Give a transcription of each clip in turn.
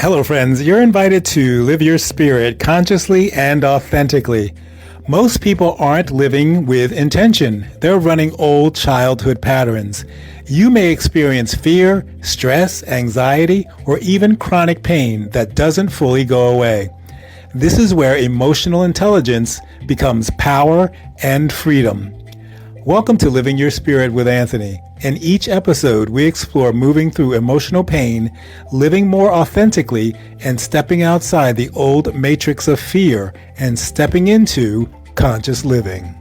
Hello, friends. You're invited to live your spirit consciously and authentically. Most people aren't living with intention. They're running old childhood patterns. You may experience fear, stress, anxiety, or even chronic pain that doesn't fully go away. This is where emotional intelligence becomes power and freedom. Welcome to Living Your Spirit with Anthony. In each episode, we explore moving through emotional pain, living more authentically, and stepping outside the old matrix of fear and stepping into conscious living.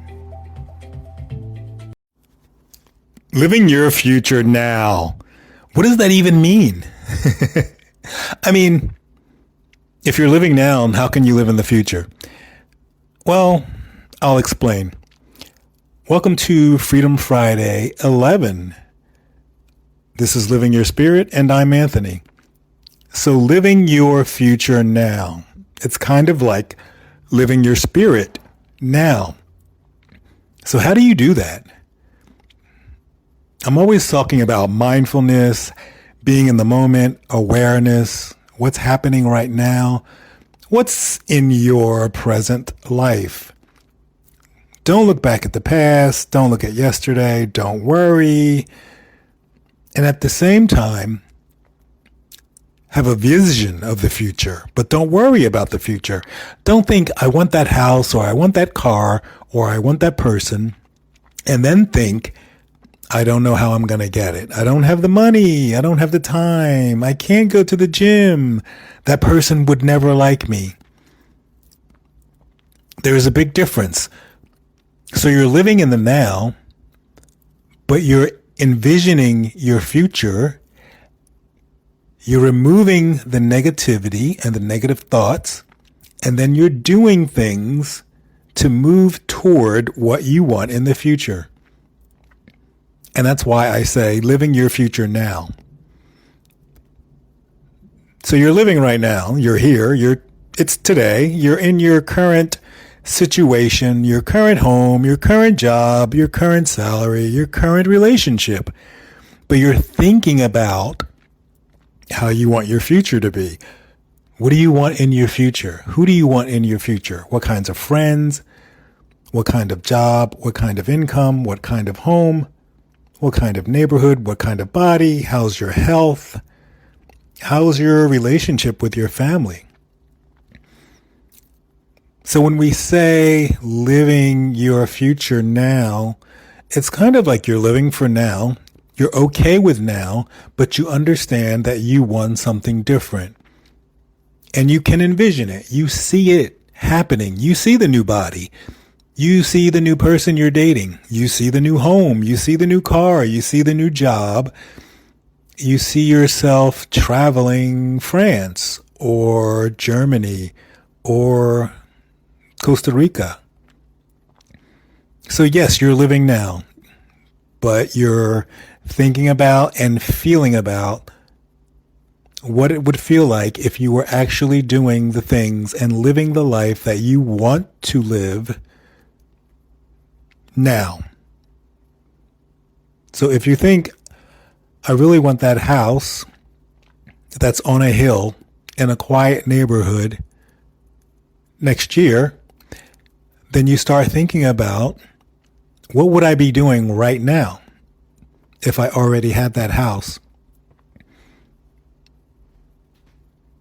Living your future now. What does that even mean? I mean, if you're living now, how can you live in the future? Well, I'll explain. Welcome to Freedom Friday 11. This is Living Your Spirit, and I'm Anthony. So living your future now. It's kind of like living your spirit now. So how do you do that? I'm always talking about mindfulness, being in the moment, awareness, what's happening right now, what's in your present life. Don't look back at the past. Don't look at yesterday. Don't worry. And at the same time, have a vision of the future, but don't worry about the future. Don't think, I want that house, or I want that car, or I want that person, and then think, I don't know how I'm going to get it. I don't have the money. I don't have the time. I can't go to the gym. That person would never like me. There is a big difference. So you're living in the now, but you're envisioning your future. You're removing the negativity and the negative thoughts, and then you're doing things to move toward what you want in the future. And that's why I say living your future now. So you're living right now. You're here. It's today. You're in your current situation, your current home, your current job, your current salary, your current relationship. But you're thinking about how you want your future to be. What do you want in your future? Who do you want in your future? What kinds of friends? What kind of job? What kind of income? What kind of home? What kind of neighborhood? What kind of body? How's your health? How's your relationship with your family? So when we say living your future now, it's kind of like you're living for now. You're okay with now, but you understand that you want something different. And you can envision it. You see it happening. You see the new body. You see the new person you're dating. You see the new home. You see the new car. You see the new job. You see yourself traveling France or Germany or Costa Rica. So yes, you're living now, but you're thinking about and feeling about what it would feel like if you were actually doing the things and living the life that you want to live now. So if you think, I really want that house that's on a hill in a quiet neighborhood next year, then you start thinking about, what would I be doing right now if I already had that house?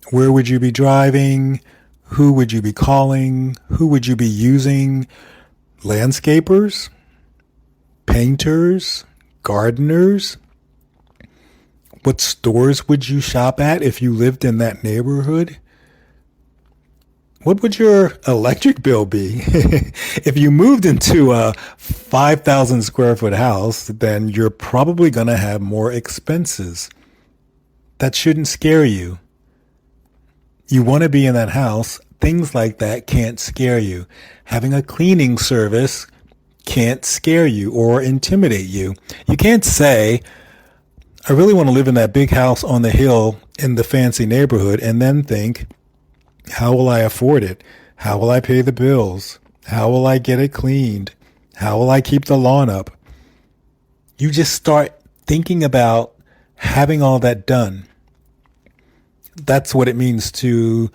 Where would you be driving? Who would you be calling? Who would you be using? Landscapers? Painters? Gardeners? What stores would you shop at if you lived in that neighborhood? What would your electric bill be? If you moved into a 5,000 square foot house, then you're probably going to have more expenses. That shouldn't scare you. You want to be in that house. Things like that can't scare you. Having a cleaning service can't scare you or intimidate you. You can't say, I really want to live in that big house on the hill in the fancy neighborhood, and then think, how will I afford it? How will I pay the bills? How will I get it cleaned? How will I keep the lawn up? You just start thinking about having all that done. That's what it means to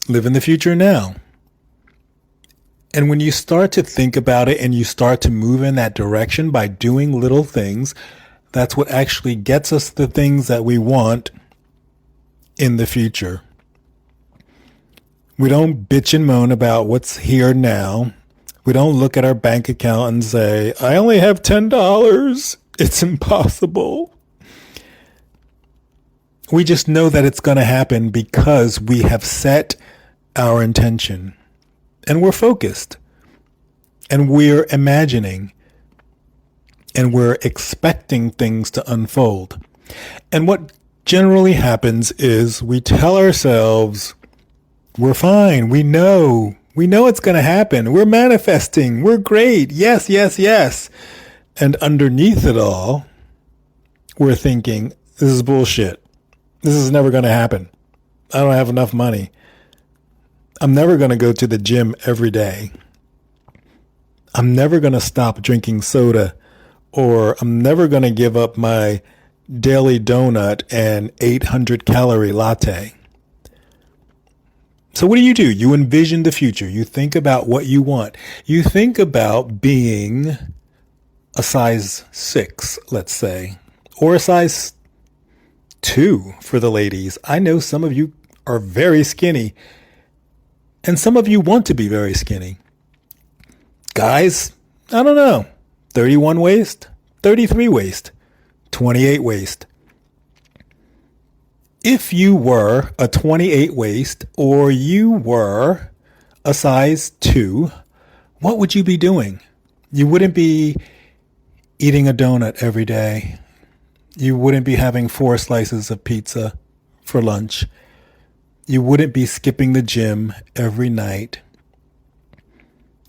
live in the future now. And when you start to think about it and you start to move in that direction by doing little things, that's what actually gets us the things that we want in the future. We don't bitch and moan about what's here now. We don't look at our bank account and say, I only have $10. It's impossible. We just know that it's going to happen because we have set our intention. And we're focused, and we're imagining, and we're expecting things to unfold. And what generally happens is we tell ourselves, we're fine, we know it's going to happen, we're manifesting, we're great, yes, yes, yes. And underneath it all, we're thinking, this is bullshit. This is never going to happen. I don't have enough money. I'm never going to go to the gym every day. I'm never going to stop drinking soda, or I'm never going to give up my daily donut and 800-calorie latte. So what do? You envision the future. You think about what you want. You think about being a size 6, let's say, or a size 2 for the ladies. I know some of you are very skinny. And some of you want to be very skinny. Guys, I don't know. 31 waist, 33 waist, 28 waist. If you were a 28 waist or you were a size 2, what would you be doing? You wouldn't be eating a donut every day. You wouldn't be having 4 slices of pizza for lunch. You wouldn't be skipping the gym every night.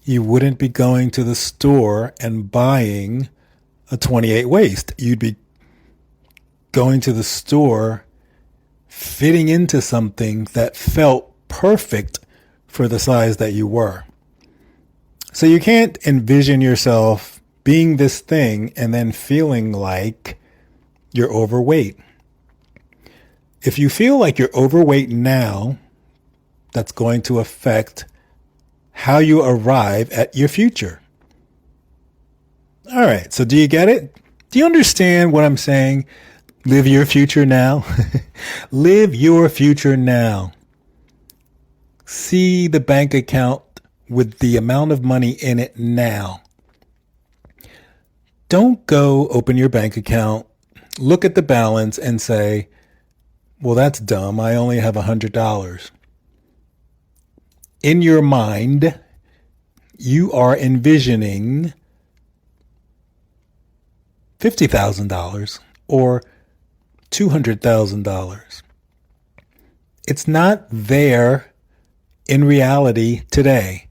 You wouldn't be going to the store and buying a 28 waist. You'd be going to the store, fitting into something that felt perfect for the size that you were. So you can't envision yourself being this thing and then feeling like you're overweight. If you feel like you're overweight now, that's going to affect how you arrive at your future. All right, so do you get it? Do you understand what I'm saying? Live your future now. Live your future now. See the bank account with the amount of money in it now. Don't go open your bank account, look at the balance and say, well, that's dumb. I only have $100. In your mind, you are envisioning $50,000 or $200,000. It's not there in reality today.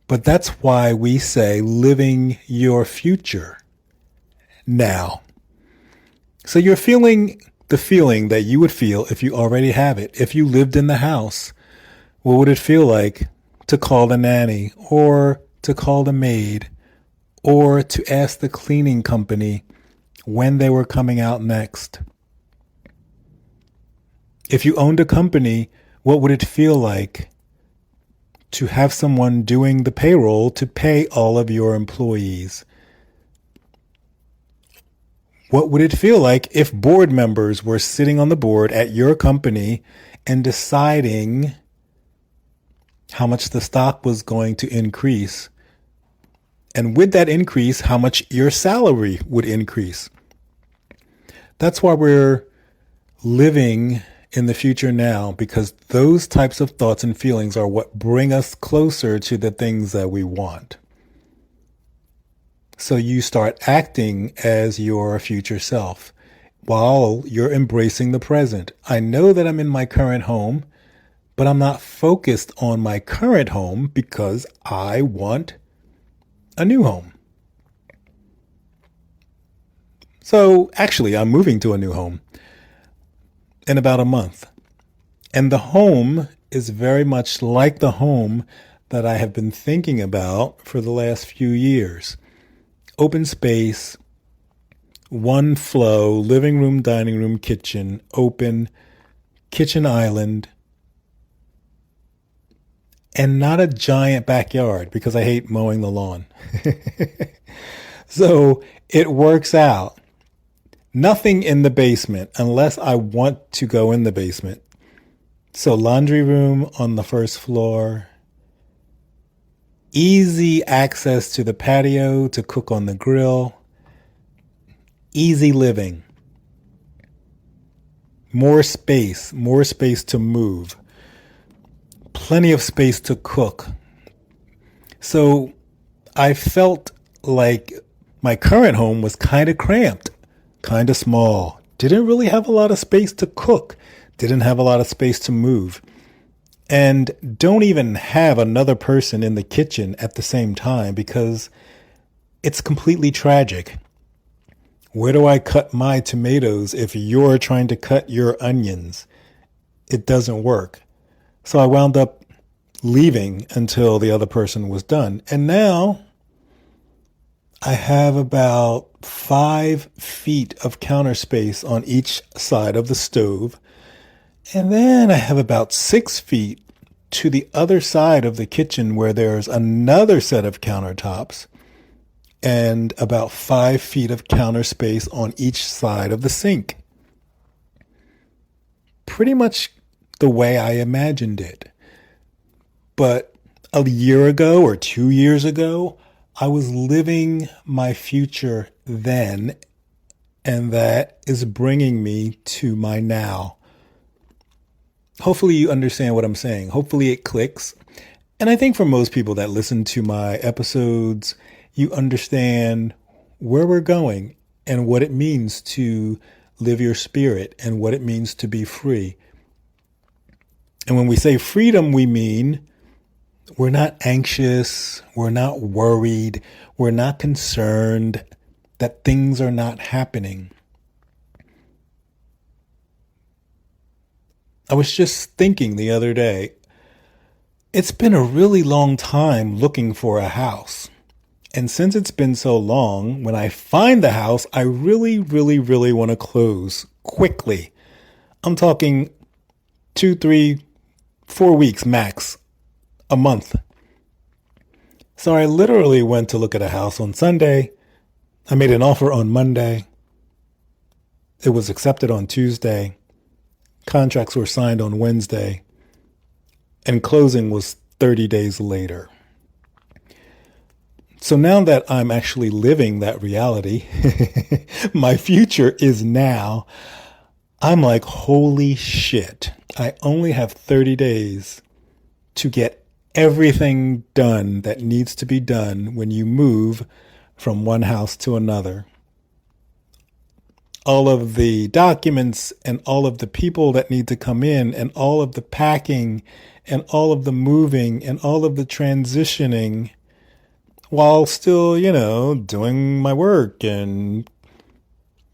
But that's why we say living your future now. So you're feeling the feeling that you would feel if you already have it. If you lived in the house, what would it feel like to call the nanny or to call the maid or to ask the cleaning company when they were coming out next? If you owned a company, what would it feel like to have someone doing the payroll to pay all of your employees? What would it feel like if board members were sitting on the board at your company and deciding how much the stock was going to increase? And with that increase, how much your salary would increase? That's why we're living in the future now, because those types of thoughts and feelings are what bring us closer to the things that we want. So you start acting as your future self while you're embracing the present. I know that I'm in my current home, but I'm not focused on my current home because I want a new home. So actually, I'm moving to a new home in about a month. And the home is very much like the home that I have been thinking about for the last few years. Open space, one flow, living room, dining room, kitchen, open, kitchen island, and not a giant backyard because I hate mowing the lawn. So it works out. Nothing in the basement unless I want to go in the basement. So laundry room on the first floor. Easy access to the patio to cook on the grill. Easy living. More space to move. Plenty of space to cook. So I felt like my current home was kind of cramped, kind of small. Didn't really have a lot of space to cook. Didn't have a lot of space to move. And don't even have another person in the kitchen at the same time because it's completely tragic. Where do I cut my tomatoes if you're trying to cut your onions? It doesn't work. So I wound up leaving until the other person was done. And now I have about 5 feet of counter space on each side of the stove. And then I have about 6 feet to the other side of the kitchen where there's another set of countertops and about 5 feet of counter space on each side of the sink. Pretty much the way I imagined it. But a year ago or 2 years ago, I was living my future then, and that is bringing me to my now. Hopefully you understand what I'm saying. Hopefully it clicks. And I think for most people that listen to my episodes, you understand where we're going and what it means to live your spirit and what it means to be free. And when we say freedom, we mean we're not anxious, we're not worried, we're not concerned that things are not happening. I was just thinking the other day, it's been a really long time looking for a house. And since it's been so long, when I find the house, I really, really, really want to close quickly. I'm talking 2, 3, 4 weeks max, a month. So I literally went to look at a house on Sunday. I made an offer on Monday. It was accepted on Tuesday. Contracts were signed on Wednesday. And closing was 30 days later. So now that I'm actually living that reality, my future is now, I'm like, holy shit. I only have 30 days to get everything done that needs to be done when you move from one house to another. All of the documents and all of the people that need to come in and all of the packing and all of the moving and all of the transitioning while still, doing my work and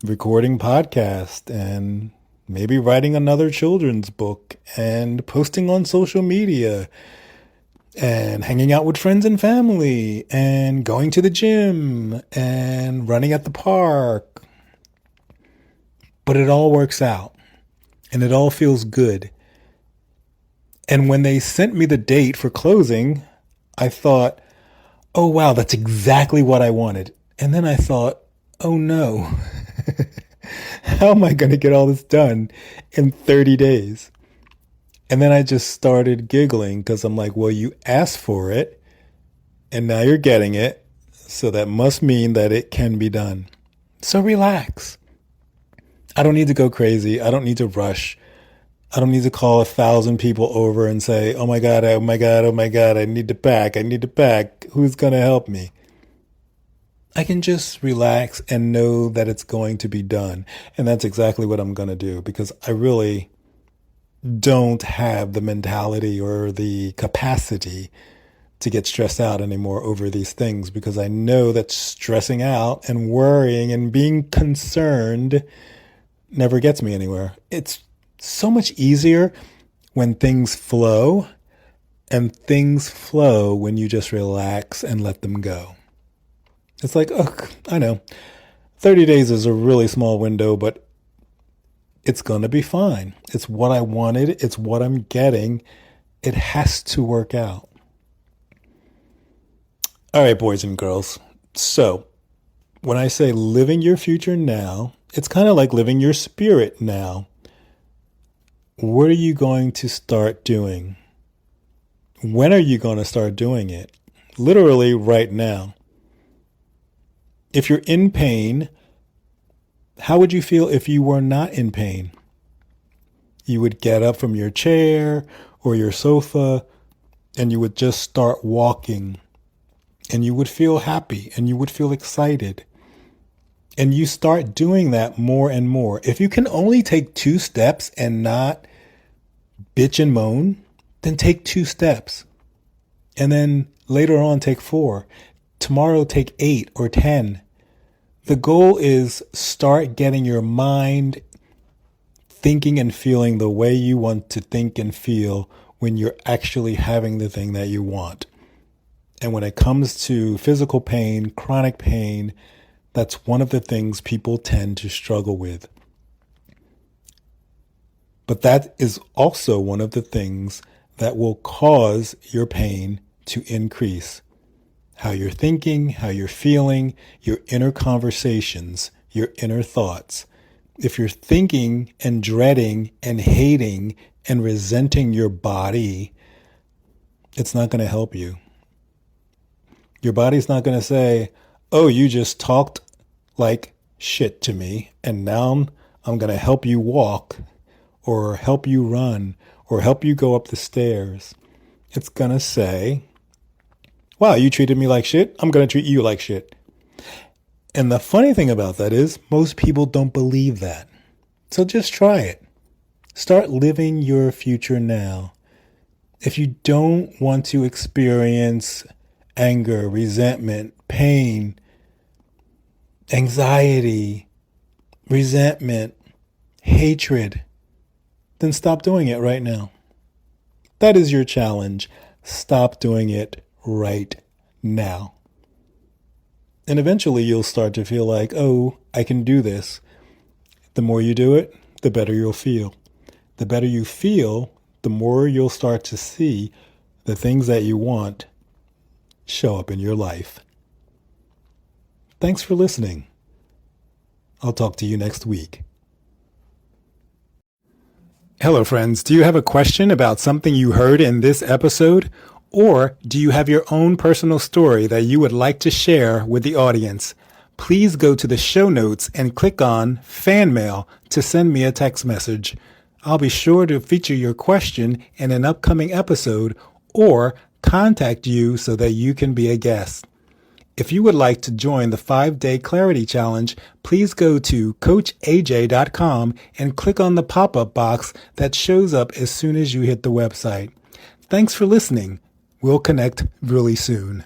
recording podcast and maybe writing another children's book and posting on social media and hanging out with friends and family and going to the gym and running at the park. But it all works out and it all feels good. And when they sent me the date for closing, I thought, oh, wow, that's exactly what I wanted. And then I thought, oh, no, how am I going to get all this done in 30 days? And then I just started giggling because I'm like, well, you asked for it and now you're getting it. So that must mean that it can be done. So relax. I don't need to go crazy. I don't need to rush. I don't need to call 1,000 people over and say, oh my God, oh my God, oh my God, I need to pack. Who's going to help me? I can just relax and know that it's going to be done. And that's exactly what I'm going to do because I really don't have the mentality or the capacity to get stressed out anymore over these things because I know that stressing out and worrying and being concerned never gets me anywhere. It's so much easier when things flow, and things flow when you just relax and let them go. It's like, oh, I know 30 days is a really small window, but It's going to be fine. It's what I wanted. It's what I'm getting. It has to work out. All right, boys and girls. So when I say living your future now, it's kind of like living your spirit now. What are you going to start doing? When are you going to start doing it? Literally right now. If you're in pain, how would you feel if you were not in pain? You would get up from your chair or your sofa and you would just start walking, and you would feel happy and you would feel excited. And you start doing that more and more. If you can only take 2 steps and not bitch and moan, then take 2 steps. And then later on, take 4. Tomorrow, take 8 or 10. The goal is start getting your mind thinking and feeling the way you want to think and feel when you're actually having the thing that you want. And when it comes to physical pain, chronic pain, that's one of the things people tend to struggle with. But that is also one of the things that will cause your pain to increase. How you're thinking, how you're feeling, your inner conversations, your inner thoughts. If you're thinking and dreading and hating and resenting your body, it's not going to help you. Your body's not going to say, oh, you just talked like shit to me, and now I'm going to help you walk or help you run or help you go up the stairs. It's going to say, wow, you treated me like shit. I'm going to treat you like shit. And the funny thing about that is most people don't believe that. So just try it. Start living your future now. If you don't want to experience anger, resentment, pain, anxiety, resentment, hatred, then stop doing it right now. That is your challenge. Stop doing it right now. And eventually you'll start to feel like, oh, I can do this. The more you do it, the better you'll feel. The better you feel, the more you'll start to see the things that you want show up in your life. Thanks for listening. I'll talk to you next week. Hello, friends. Do you have a question about something you heard in this episode? Or do you have your own personal story that you would like to share with the audience? Please go to the show notes and click on Fan Mail to send me a text message. I'll be sure to feature your question in an upcoming episode or contact you so that you can be a guest. If you would like to join the 5-Day Clarity Challenge, please go to CoachAJ.com and click on the pop-up box that shows up as soon as you hit the website. Thanks for listening. We'll connect really soon.